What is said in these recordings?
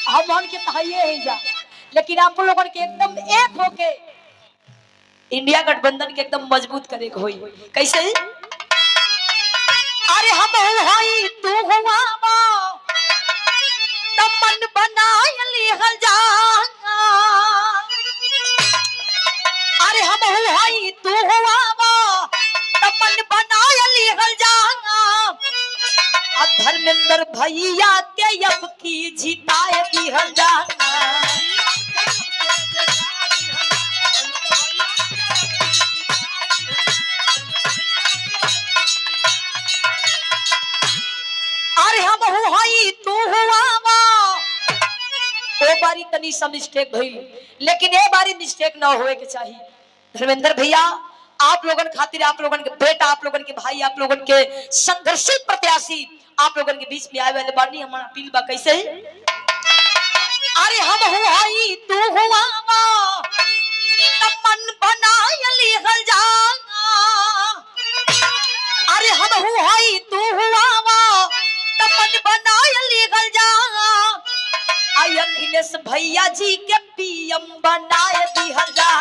हम उनके तहिए ही जा, लेकिन आप लोगों के एकदम एक होके इंडिया गठबंधन के एकदम मजबूत करे के होई। कैसे? अरे हम हई तू हुआ तब मन बनाय लिहल जा। अरे हम हई तू हुआ तब मन बनाय लिहल जा। धर्मेंद्र भैया के अब की जिताए दिहल जा। अरे हम हई तू हुआ ओ बारी तनी सा मिस्टेक भइल, लेकिन ए बारी मिस्टेक ना होए के चाहिए। धर्मेंद्र भैया आप लोगन खातिर, आप लोगन के बेटा, आप लोगन के भाई, आप लोगन के संघर्षित प्रत्याशी आप लोगन के बीच में आए वाले बानी हमारा अपील बा। कैसे? अरे हम हई तू हुआ तब मन बनाय लिहल जा। अरे हम हई तू हुआ तब मन बनाय लिहल जा। आई अखिलेश भैया जी के पीएम बनाए दिहल जा।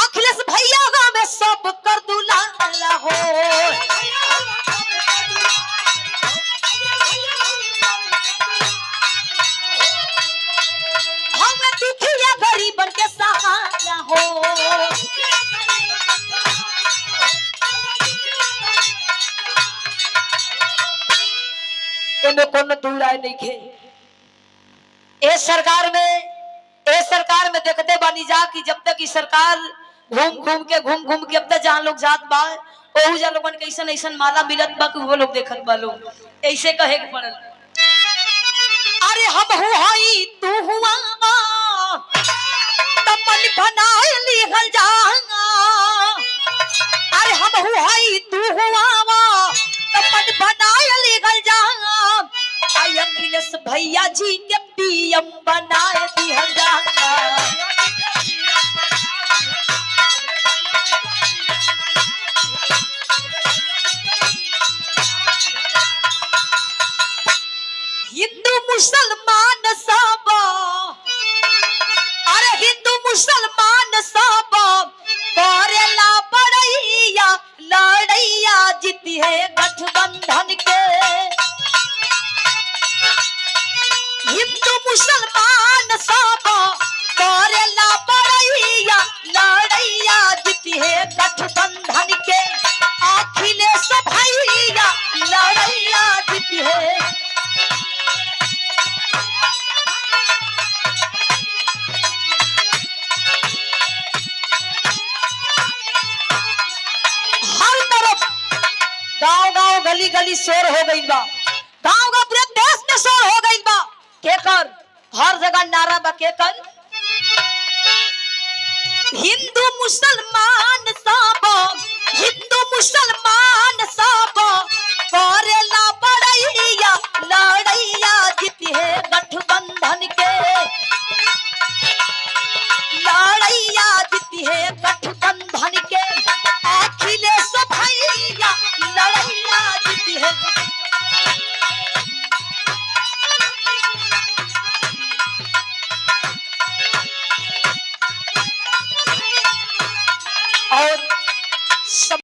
अखिलेश भैया में सब कर दुलाला हो। हम दुखिया गरीबन के सहारा हो। इनमें कोनो दूर आए नहीं खे। ए सरकार में देखते बानी जा कि जब तक इस सरकार घूम घूम के अब तक जहाँ लोग जात बा ओहू जा लोगन के ऐसन ऐसन माला मिलत बा कि वो लोग देखत बा लोग ऐसे कहे के पड़ल। अरे हम हई तू हुआ तब मन बनाए लिहल जा। अरे हम हई तू हुआ तब मन बनाए लिहल जा। आई अखिलेश भैया जी के पीएम बनाए दिहल जा। हिंदू मुसलमान सब, अरे हिंदू मुसलमान सब करेला बड़ैया लड़ैया जीती है गठबंधन के। हिंदू मुसलमान सब करेला बड़ैया लड़ैया जीती है गठबंधन के। अखिलेश भैया लड़ैया जीती है। गांव-गांव गली-गली शोर हो गई बा। गांव-गांव पूरे देश में शोर हो गई बा। केकर? हर जगह नारा बा केकर? हिंदू मुसलमान सब, हिंदू मुसलमान सब करेला बड़ैया लड़ैया जीती है गठबंधन के। लड़ैया जीती है गठबंधन के। अखिलेश भैया लड़ैया जीती है। और सब